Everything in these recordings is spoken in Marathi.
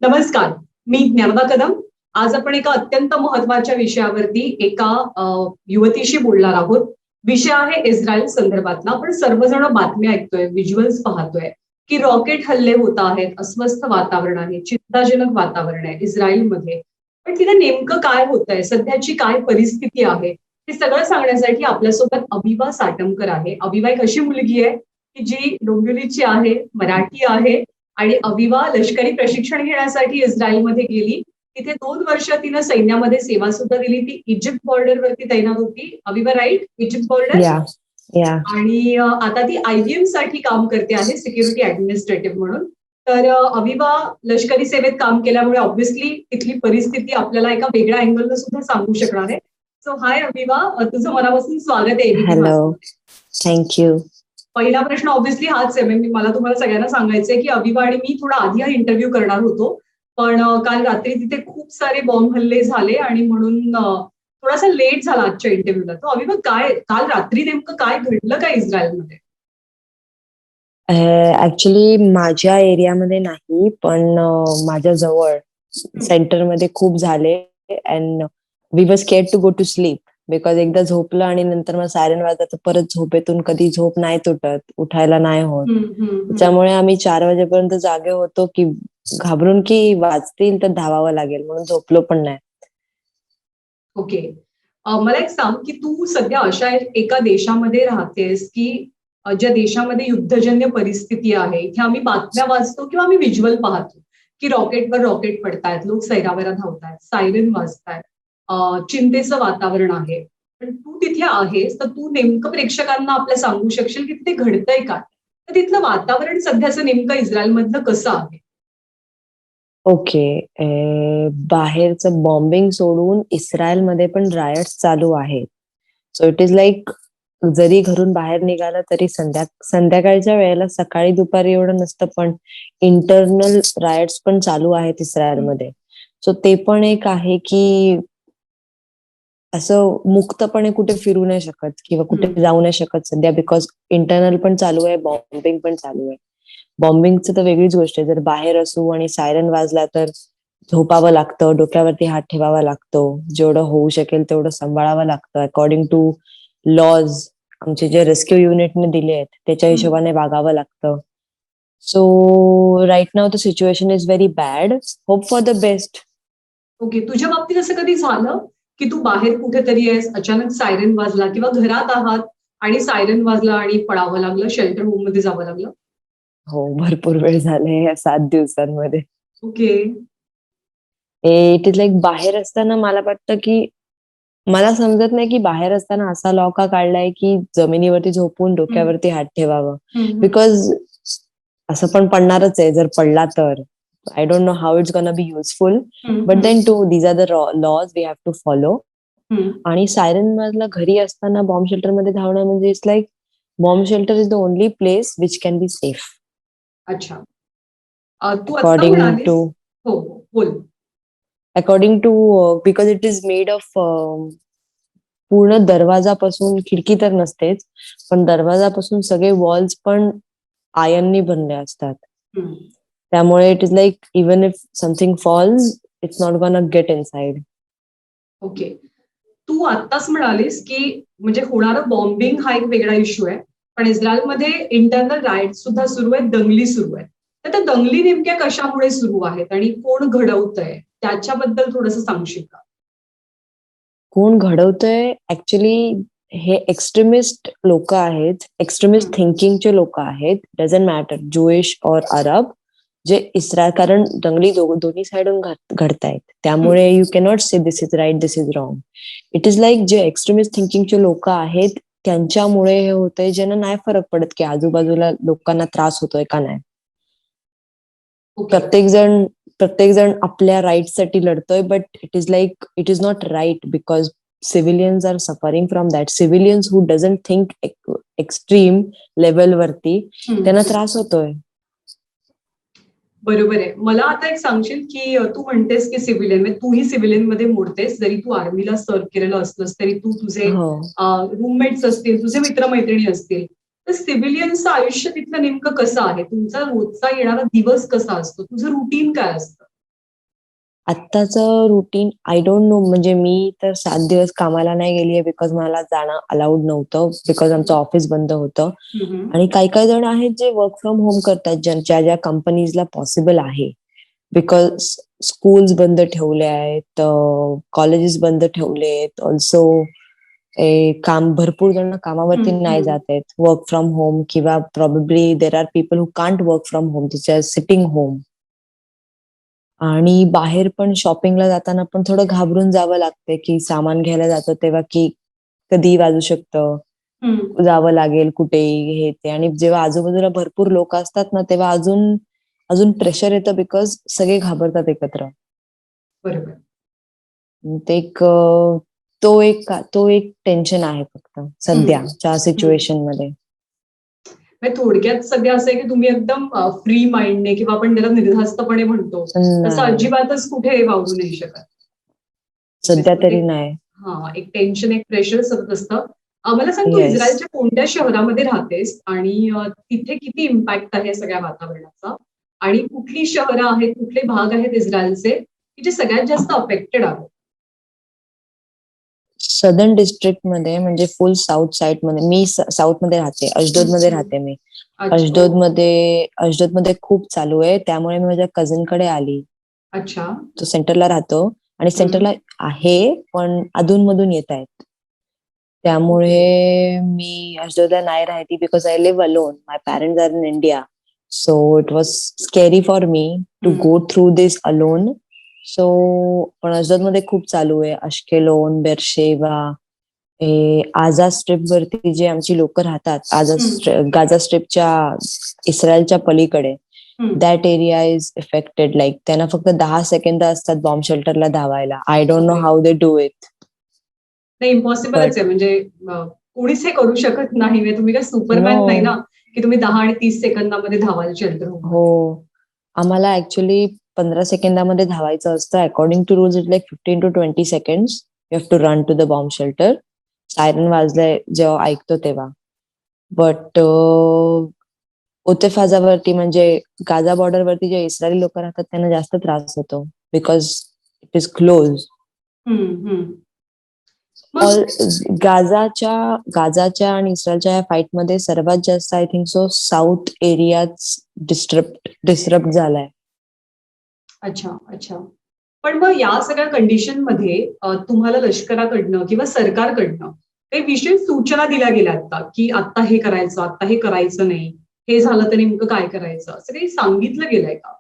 नमस्कार. मी ज्ञानदा कदम. आज आपण एका अत्यंत महत्वाच्या विषयावरती एका युवतीशी बोलणार आहोत. विषय आहे इस्रायल संदर्भातला. आपण सर्वजण बातम्या ऐकतोय, व्हिज्युअल्स पाहतोय की रॉकेट हल्ले होत आहेत, अस्वस्थ वातावरण आहे, चिंताजनक वातावरण आहे इस्रायलमध्ये. पण तिथे नेमकं काय होत आहे, सध्याची काय परिस्थिती आहे, हे सगळं सांगण्यासाठी आपल्यासोबत अविवा साटमकर आहे. अविवा एक अशी मुलगी आहे की जी डोंबिवलीची आहे, मराठी आहे आणि अविवा लष्करी प्रशिक्षण घेण्यासाठी इस्रायलमध्ये गेली. तिथे 2 वर्ष तिनं सैन्यामध्ये सेवा सुद्धा दिली. ती इजिप्त बॉर्डरवरती तैनात होती. Aviva right? Egypt border. या या आणि आता ती IBM साठी काम करते आहे, सिक्युरिटी ऍडमिनिस्ट्रेटिव्ह म्हणून. तर अविवा लष्करी सेवेत काम केल्यामुळे ऑब्व्हियसली तिथली परिस्थिती आपल्याला एका वेगळ्या अँगलनं सुद्धा सांगू शकणार आहे. सो हाय अविवा, तुझं मनापासून स्वागत आहे ABP हॅलो, माझं. थँक्यू. पहिला प्रश्न ऑब्व्हियसली हाच आहे. मला तुम्हाला सगळ्यांना सांगायचंय की अविवा आणि मी थोडा आधी हा इंटरव्ह्यू करणार होतो, पण काल रात्री तिथे खूप सारे बॉम्ब हल्ले झाले आणि म्हणून थोडासा लेट झाला आजच्या इंटरव्ह्यूला. तर अविवा, काय काल रात्री नेमकं काय घडलं काय इस्रायलमध्ये? ऍक्च्युली माझ्या एरियामध्ये नाही, पण माझ्या जवळ सेंटरमध्ये खूप झाले. And we were scared to go to sleep because एकदा झोपलं आणि नंतर मग सायरन वाजला तर परत झोपेतून कधी झोप नाही तुटत, उठायला नाही होत. त्यामुळे आम्ही 4 वाजेपर्यंत जागे होतो की घाबरून की वाजतील तर धावावं लागेल, म्हणून झोपलो पण नाही. ओके. मला एक सांग की तू सध्या अशा एका देशामध्ये राहतेस की ज्या देशामध्ये युद्धजन्य परिस्थिती आहे. इथे आम्ही बातम्या वाचतो किंवा आम्ही व्हिज्युअल पाहतो की रॉकेटवर रॉकेट पडतायत, लोक सैरावैरा धावतायत, सायरन वाजतायत, चिंतेचं वातावरण आहे. पण तू तिथे आहेस, तर तू नेमकं प्रेक्षकांना आपल्या सांगू शकशील की तिथे घडतंय काय? तर तिथलं वातावरण सध्याचं नेमकं इस्रायलमधलं कसं आहे? ओके. बाहेरचं बॉम्बिंग सोडून इस्रायलमध्ये पण रायट्स चालू आहेत. सो इट इज लाईक जरी घरून बाहेर निघालं तरी संध्याकाळच्या वेळेला, सकाळी दुपारी एवढं नसतं, पण इंटरनल रायट्स पण चालू आहेत इस्रायलमध्ये. सो ते पण एक आहे की असं मुक्तपणे कुठे फिरू नाही शकत किंवा कुठे जाऊ नाही शकत सध्या, बिकॉज इंटरनल पण चालू आहे, बॉम्बिंग पण चालू आहे. बॉम्बिंगचं तर वेगळीच गोष्ट आहे. जर बाहेर असू आणि सायरन वाजला तर झोपावं लागतं, डोक्यावरती हात ठेवावा लागतो, जेवढं होऊ शकेल तेवढं सांभाळावं लागतं. अकॉर्डिंग टू लॉज आमचे जे रेस्क्यू युनिटने दिले आहेत त्याच्या हिशोबाने वागावं लागतं. So right now the situation is very bad. Hope for the best. Okay. तुझ्या बाबतीत असं कधी झालं की तू बाहेर कुठेतरी आहेस, अचानक सायरन वाजला, किंवा घरात आहात आणि सायरन वाजला आणि पळावं लागलं, शेल्टर होम मध्ये जावं लागलं? हो, भरपूर वेळ झाले या 7 दिवसांमध्ये. ओके. इट इज लाईक बाहेर असताना मला वाटतं की मला समजत नाही की बाहेर असताना असा लॉ का काढलाय की जमिनीवरती झोपून डोक्यावरती हात ठेवावं. बिकॉज असं पण पडणारच आहे जर पडला तर. I don't know how it's gonna be useful, but then to these are the laws we have to follow. आणि सायरन वाजला घरी असताना बॉम्ब शेल्टरमध्ये धावणं म्हणजे it's like bomb shelter is the only place which can be safe. अच्छा. तू आता अकॉर्डिंग म्हणालीस. टू हो हो, बोल. According to because it is made of पूर्ण दरवाजापासून, खिडकी तर नसतेच, पण दरवाजापासून सगळे वॉल्स पण आयर्ननी बनले असतात. त्यामुळे it is like even if something falls it's not gonna get inside. Okay. तू आत्ताच म्हणालीस की म्हणजे होणारं बॉम्बिंग हा एक वेगळा इश्यू आहे, पण इस्रायलमध्ये इंटरनल रायट सुद्धा सुरू आहेत, दंगली सुरू आहेत. तर त्या दंगली नेमक्या कशामुळे सुरू आहेत आणि कोण घडवतंय त्याच्याबद्दल थोडंसं सांगशील का? कोण घडवतंय? ऍक्च्युली हे एक्स्ट्रीमिस्ट लोक आहेत, एक्स्ट्रीमिस्ट थिंकिंगचे लोक आहेत. डझंट मॅटर ज्यूइश और अरब, जे इस्रायल, कारण दंगली दोन्ही साइडून घडतायत. त्यामुळे you cannot say this is right, this is wrong. It is like जे एक्स्ट्रीमिस्ट थिंकिंगचे लोक आहेत त्यांच्यामुळे हे होतंय, ज्यांना नाही फरक पडत की आजूबाजूला लोकांना त्रास होतोय का नाही. प्रत्येक जण आपल्या राईटसाठी लढतोय, but it is like it is not right because civilians are suffering from that. Civilians who doesn't think extreme लेवलवरती, त्यांना त्रास होतोय. बरोबर आहे. मला आता एक सांगशील की तू म्हणतेस की सिव्हिलियन, म्हणजे तूही सिव्हिलियन मध्ये मोडतेस, जरी तू आर्मीला सर्व्ह केलेलं असलंस तरी तू तुझे रूममेट्स असतील, तुझे मित्रमैत्रिणी असतील, तर सिव्हिलियनचं आयुष्य तिथलं नेमकं कसं आहे? तुमचा रोजचा येणारा दिवस कसा असतो? तुझं रुटीन काय असतं? आत्ताचं रुटीन आय डोंट नो. म्हणजे मी तर 7 दिवस कामाला नाही गेलीये बिकॉज मला जाणं अलाउड नव्हतं, बिकॉज आमचं ऑफिस बंद होतं. हम्म. आणि काही काही जण आहेत जे वर्क फ्रॉम होम करतात, ज्या ज्या कंपनीजला पॉसिबल आहे. बिकॉज स्कूल्स बंद ठेवले आहेत, कॉलेजेस बंद ठेवले आहेत. ऑल्सो काम भरपूर जण कामावरती नाही हम्म. जात आहेत, वर्क फ्रॉम होम, किंवा probably there are people who can't work from home, तिच्या सिटिंग होम. आणि बाहेर पण शॉपिंगला जाताना पण थोडं घाबरून जावं लागतंय, की सामान घ्यायला जातो तेव्हा की कधीही वाजू शकतं, हम्म. जावं लागेल कुठेही, हे ते. आणि जेव्हा आजूबाजूला भरपूर लोक असतात ना, तेव्हा अजून अजून प्रेशर येतं, बिकॉज सगळे घाबरतात एकत्र. बरोबर. ते तो एक टेन्शन आहे फक्त सध्याच्या हम्म. सिच्युएशन मध्ये. म्हणजे थोडक्यात सगळं असं आहे की तुम्ही एकदम फ्री माइंडने किंवा आपण त्याला निर्धास्तपणे म्हणतो तसं नाही, अजिबातच कुठे वावरू नाही शकत. सध्या त्याच्यामध्ये तरी नाही. एक टेन्शन, एक प्रेशर सतत असतं. मला सांग, तू येस. इस्रायलच्या कोणत्या शहरामध्ये राहतेस आणि तिथे किती इम्पॅक्ट आहे सगळ्या वातावरणाचा, आणि कुठली शहरं आहेत, कुठले भाग आहेत इस्रायलचे की जे सगळ्यात जास्त अफेक्टेड आहेत? सदर्न डिस्ट्रिक्ट मध्ये, म्हणजे फुल साऊथ साइड मध्ये. मी साऊथ मध्ये राहते, अशदोद मध्ये राहते मी. अच्छा. अशदोद मध्ये खूप चालू आहे, त्यामुळे मी माझ्या कझन कडे आली. अच्छा. तो सेंटरला राहतो आणि सेंटरला आहे, पण अधूनमधून येत आहेत. त्यामुळे मी अशदोदला नाही राहते, because I live alone. My parents are in India, so it was scary for me to go through this alone. So पण अशदोद मध्ये खूप चालू आहे. अश्केलोन, बेरशेवा, आझा स्ट्रिप वरती जे आमची लोक राहतात, गाझा स्ट्रिपच्या, इस्रायलच्या पलीकडे, that area is affected. Like त्यांना फक्त 10 सेकंद असतात बॉम्ब शेल्टरला धावायला. I don't know how they do it. नाही, इम्पॉसिबलच बट आहे. म्हणजे कोणीच हे करू शकत नाही. म्हणजे तुम्ही काय नो. सुपरमॅन नाही ना की तुम्ही 10 आणि 30 सेकंदामध्ये धावाल शेल्टर होम हो, मध्ये. आम्हाला ऍक्च्युली 15 सेकंदामध्ये धावायचं असतं. According to rules it like 15 to 20 seconds you have to run to the bomb shelter. Siren वाजलाय जेव्हा ऐकतो तेव्हा. बट उतेफाजावरती, म्हणजे गाझा बॉर्डरवरती जे इस्रायली लोक राहतात त्यांना जास्त त्रास होतो, बिकॉज इट इज क्लोज. मग ऑल गाझाच्या आणि इस्रायलच्या या फाईट मध्ये सर्वात जास्त आय थिंक सो साऊथ एरियाच डिस्टर्ब झालाय. अच्छा. अच्छा. पण मग या सगळ्या कंडिशन मध्ये तुम्हाला लष्कराकडनं किंवा सरकारकडनं काही विशेष सूचना दिल्या गेल्यात का, की आता हे करायचं, आता हे करायचं नाही, हे झालं तर नेमकं काय करायचं, असं काही सांगितलं गेलंय का?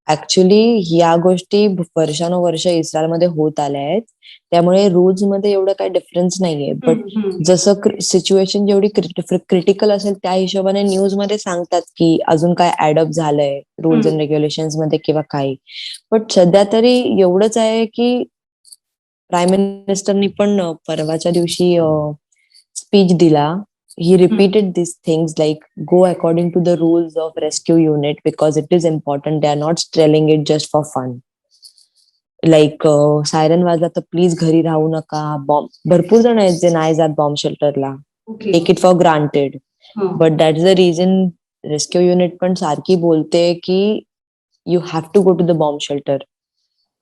ऍक्च्युली या गोष्टी वर्षानुवर्ष इस्रायलमध्ये होत आल्या आहेत, त्यामुळे रूल्स मध्ये एवढं काही डिफरन्स नाहीये. बट जसं सिच्युएशन जेवढी क्रिटिकल असेल त्या हिशोबाने न्यूज मध्ये सांगतात की अजून काय ऍडअप झालंय रूल्स अँड रेग्युलेशन्स मध्ये किंवा काही. बट सध्या तरी एवढंच आहे की प्राईम मिनिस्टरनी पण परवाच्या दिवशी स्पीच दिला. He repeated these things like go according to the rules of rescue unit because it is important. They are not telling it just for fun. Like siren वाजला तर प्लीज घरी राहू नका. बॉम्ब भरपूर जण आहेत जे नाही जात बॉम्ब शेल्टरला. Okay. Take it for granted. But that is the reason rescue unit पण सारखी बोलते की you have to go to the bomb shelter.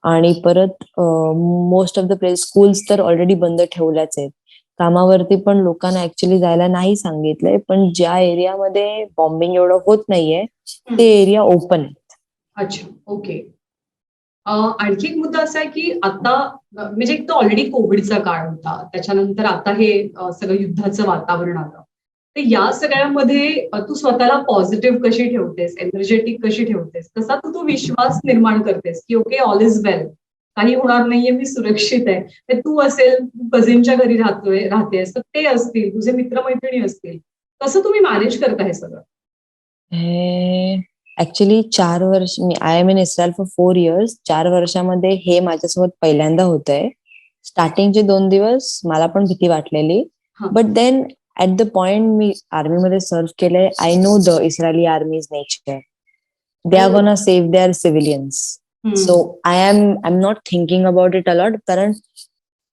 आणि परत most of the place, schools तर ऑलरेडी बंद ठेवल्याच आहेत. कामावरती पण लोकांना ऍक्च्युली जायला नाही सांगितलंय, पण ज्या एरियामध्ये बॉम्बिंग एवढं होत नाहीये ते एरिया ओपन आहेत. अच्छा. ओके. आणखी एक मुद्दा असा आहे की आता म्हणजे एक तर ऑलरेडी कोविडचा काळ होता, त्याच्यानंतर आता हे सगळं युद्धाचं वातावरण आलं. तर या सगळ्यामध्ये तू स्वतःला पॉझिटिव्ह कशी ठेवतेस, एनर्जेटिक कशी ठेवतेस, कसा तू तो विश्वास निर्माण करतेस की ओके, ऑल इज वेल, काही होणार नाहीये, मी सुरक्षित आहे. तर तू असेल, तू कझिनच्या घरी राहतेस, तर ते असतील, तुझे मित्रमैत्रिणी असतील, कसं तुम्ही मॅनेज करता हे सगळं? ऍक्च्युली 4 वर्ष मी I am in Israel for 4 years. 4 वर्षामध्ये हे माझ्यासोबत पहिल्यांदा होतंय. स्टार्टिंगचे 2 दिवस मला पण भीती वाटलेली, but then at the point मी आर्मीमध्ये सर्व्ह केलंय. I know the Israeli army is nature. They are gonna save their civilians. So I am not thinking about it a lot, कारण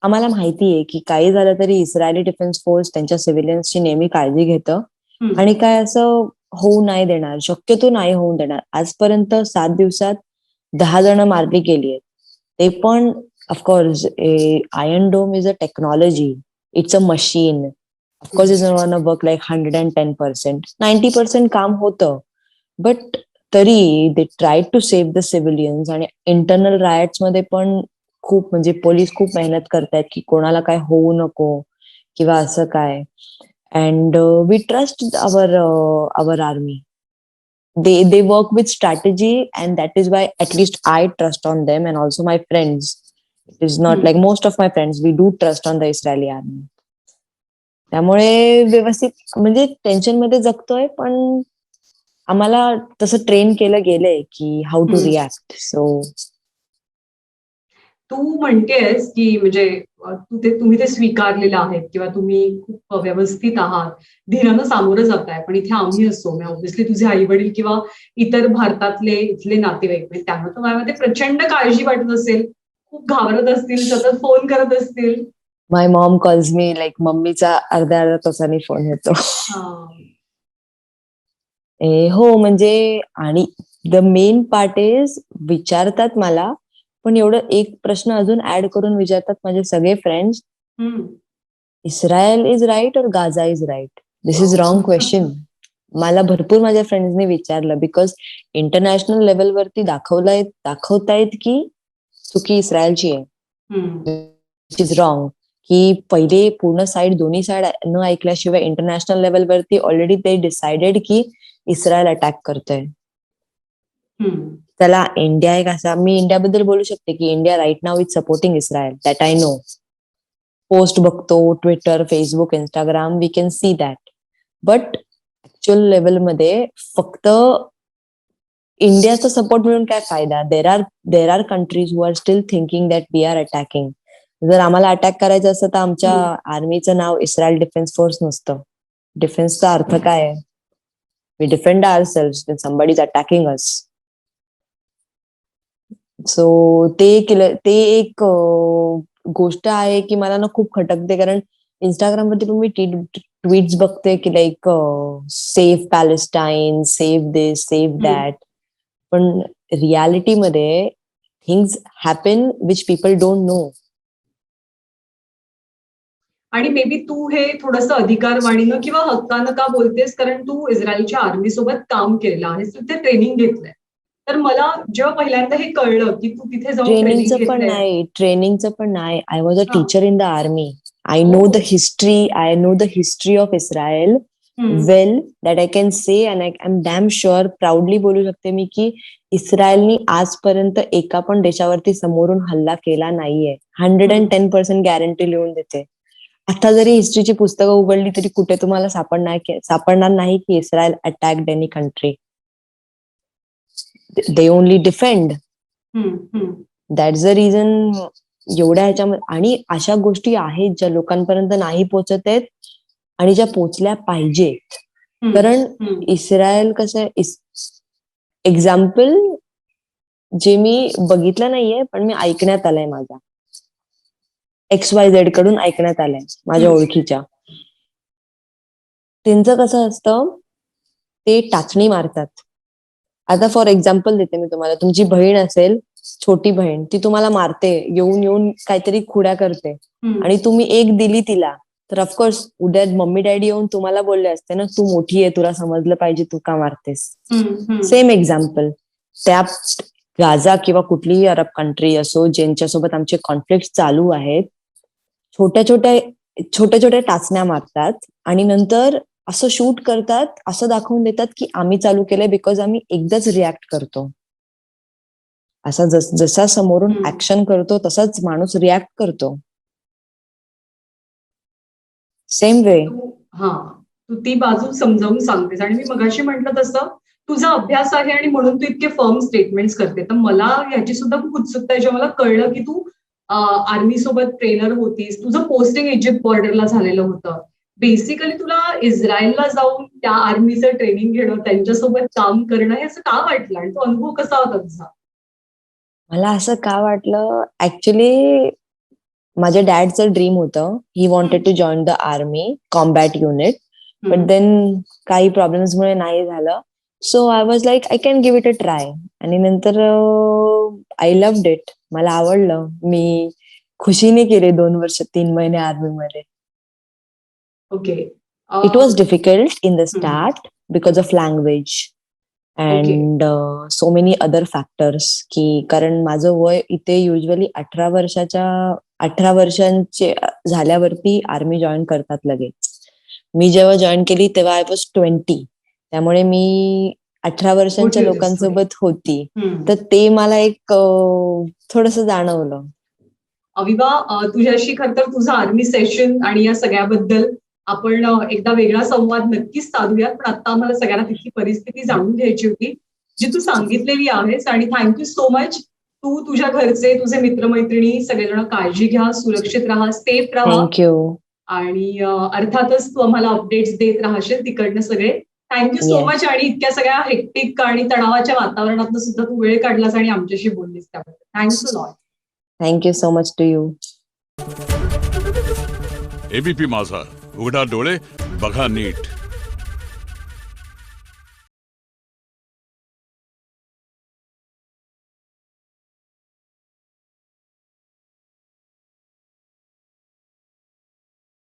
आम्हाला माहिती आहे की काही झालं तरी इस्रायली डिफेन्स फोर्स त्यांच्या सिव्हिलियन्सची नेहमी काळजी घेतं आणि काय असं होऊ नाही देणार, शक्यतो नाही होऊ देणार. आजपर्यंत 7 दिवसात 10 जण मारली गेली आहेत. ते पण of course iron dome is a technology, it's a machine. Of course is not work like 110%. 90% काम होतं, बट तरी they try to save the civilians. आणि इंटरनल रायट्स मध्ये पण खूप म्हणजे पोलीस खूप मेहनत करतायत की कोणाला काय होऊ नको किंवा असं काय. And we trust our army. They work with strategy, and that is why at least I trust on them, and also my friends. It is not like most of my friends, we do trust on the Israeli army. त्यामुळे व्यवस्थित म्हणजे टेन्शन मध्ये जगतोय, पण आम्हाला तसं ट्रेन केलं गेलंय की हाऊ टू रिॲक्ट. सो तू म्हणतेस की म्हणजे तुम्ही ते स्वीकारलेलं आहे किंवा तुम्ही खूप व्यवस्थित आहात, धीरानं सामोरं जाताय. पण इथे आम्ही असतो, ऑब्व्हियसली तुझे आई वडील किंवा इतर भारतातले इथले नातेवाईक, म्हणजे त्यांना तर माझ्यामध्ये प्रचंड काळजी वाटत असेल, खूप घाबरत असतील, सतत फोन करत असतील. माय मॉम कॉल्स मी लाईक मम्मीचा अर्ध्या अर्ध्या तासाने फोन येतो. हो म्हणजे आणि द मेन पार्ट इज विचारतात मला, पण एवढं एक प्रश्न अजून ऍड करून विचारतात माझे सगळे फ्रेंड्स, इस्रायल इज राईट और Gaza is right? This is wrong question. मला भरपूर माझ्या फ्रेंड्सनी विचारलं, बिकॉज इंटरनॅशनल लेवलवरती दाखवतायत की चुकी इस्रायलची आहे, विच इज रॉंग. की पहिले पूर्ण साईड दोन्ही साईड न ऐकल्याशिवाय इंटरनॅशनल लेवलवरती ऑलरेडी ते डिसाइडेड की इस्रायल अटॅक करतोय. त्याला इंडिया एक असा, मी इंडियाबद्दल बोलू शकते की India right now is supporting Israel, that I know. Post बघतो Twitter, Facebook, Instagram, we can see that. But actual लेवलमध्ये फक्त इंडियाचा सपोर्ट मिळून काय फायदा? There are countries who are still thinking that we are attacking. जर आम्हाला अटॅक करायचं असतं तर आमच्या आर्मीचं नाव इस्रायल डिफेन्स फोर्स नसतं. डिफेन्सचा अर्थ काय आहे? We defend ourselves when somebody is attacking us. So ते एक गोष्ट आहे की मला ना खूप खटकते, कारण इंस्टाग्रामवरती पण मी ट्विट्स बघते की like save Palestine, save this, save that. पण रियालिटीमध्ये things happen which people don't know. आणि मे बी तू हे थोडंसं अधिकारवाणीनं किंवा हक्कानं का बोलतेस, कारण तू इस्रायलच्या आर्मी सोबत काम केलेलं आहेस, तिथे ट्रेनिंग घेतलंय. तर मला जेव्हा पहिल्यांदा हे कळलं की तू तिथे जाऊन ट्रेनिंग ट्रेनिंगचं पण नाही. I was a teacher in the army. I know the history of Israel well, that I can say, and I am damn sure, proudly बोलू शकते मी की इस्रायलनी आजपर्यंत एका पण देशावरती समोरून हल्ला केला नाहीये. 110% गॅरंटी लिहून देते. आता जरी हिस्ट्रीची पुस्तकं उघडली तरी कुठे तुम्हाला सापडणार नाही की Israel attacked any country. They only defend. That's the reason. एवढ्या ह्याच्यामध्ये आणि अशा गोष्टी आहेत ज्या लोकांपर्यंत नाही पोहोचत आहेत आणि ज्या पोचल्या पाहिजेत. कारण इस्रायल कसं, एक्झाम्पल जे मी बघितलं नाहीये पण मी ऐकण्यात आलंय, माझ्या XYZ कडून ऐकण्यात आलंय, माझ्या ओळखीच्या. त्यांचं कसं असतं, ते टाचणी मारतात. आता फॉर एक्झाम्पल देते मी तुम्हाला. तुमची बहीण असेल, छोटी बहीण, ती तुम्हाला मारते, येऊन काहीतरी खुड्या करते, आणि तुम्ही एक दिली तिला, तर ऑफकोर्स उद्या मम्मी डॅडी येऊन तुम्हाला बोलले असते ना, तू मोठी आहे, तुला समजलं पाहिजे, तू का मारतेस. Same example. त्या गाझा किंवा कुठलीही अरब कंट्री असो ज्यांच्यासोबत आमचे कॉन्फ्लिक्ट चालू आहेत, छोट्या छोट्या टाचण्या मारतात आणि नंतर असं शूट करतात, असं दाखवून देतात की आम्ही चालू केलंय, बिकॉज आम्ही एकदाच रिॲक्ट करतो. असा जसा समोरून ऍक्शन करतो तसाच माणूस रिॲक्ट करतो. Same way. तू ती बाजू समजावून सांगतेस. आणि मी मगाशी म्हटलं तसं तुझा अभ्यास आहे आणि म्हणून तू इतके फर्म स्टेटमेंट्स करते. तर मला ह्याची सुद्धा खूप उत्सुकता आहे. जेव्हा मला कळलं की तू आर्मी सोबत ट्रेनर होतीस, तुझं पोस्टिंग इजिप्त बॉर्डरला झालेलं होतं. बेसिकली तुला इस्रायलला जाऊन त्या आर्मीचं ट्रेनिंग घेणं, त्यांच्यासोबत काम करणं, हे असं का वाटलं आणि तो अनुभव कसा होता तुझा? मला असं का वाटलं, ऍक्च्युली माझ्या डॅडचं ड्रीम होतं. He wanted to join the army combat unit, but then काही प्रॉब्लेम्समुळे नाही झालं. So I was like I can give it a try. आणि नंतर आय लव्ड इट. मला आवडलं. मी खुशीने केले 2 वर्ष 3 महिने आर्मीमध्ये. Okay. It was difficult in the hmm. Start because of language okay. And so many other factors. की कारण माझं वय इथे युजली 18 वर्षांचे झाल्यावरती आर्मी जॉईन करतात लगेच. मी जेव्हा जॉईन केली तेव्हा आय वॉज 20. त्यामुळे मी 18 वर्षांच्या मोठी होतीस थोडी. लोकांसोबत होती. हम्म. तर ते मला एक थोडस जाणवलं. अविवा, तुझ्याशी खरं तर तुझं आर्मी सेशन आणि या सगळ्याबद्दल आपण एकदा वेगळा संवाद नक्कीच साधूयात. पण आता आम्हाला सगळ्यांना तिथली परिस्थिती जाणून घ्यायची होती जी तू सांगितलेली आहेस. आणि थँक्यू सो मच. तू, तुझ्या घरचे, तुझे मित्रमैत्रिणी सगळेजण काळजी घ्या, सुरक्षित राहा, सेफ राहा. थँक्यू. आणि अर्थातच तू आम्हाला अपडेट्स देत राहशील तिकडनं सगळे. Thank you so Yes. मच. आणि इतक्या सगळ्या हेक्टिक आणि तणावाच्या वातावरणातनं सुद्धा तू वेळ काढलास आणि आमच्याशी बोललीस त्याबद्दल thanks a lot. Thank you so much to you. ABP Majha, उघडा डोळे बघा नीट.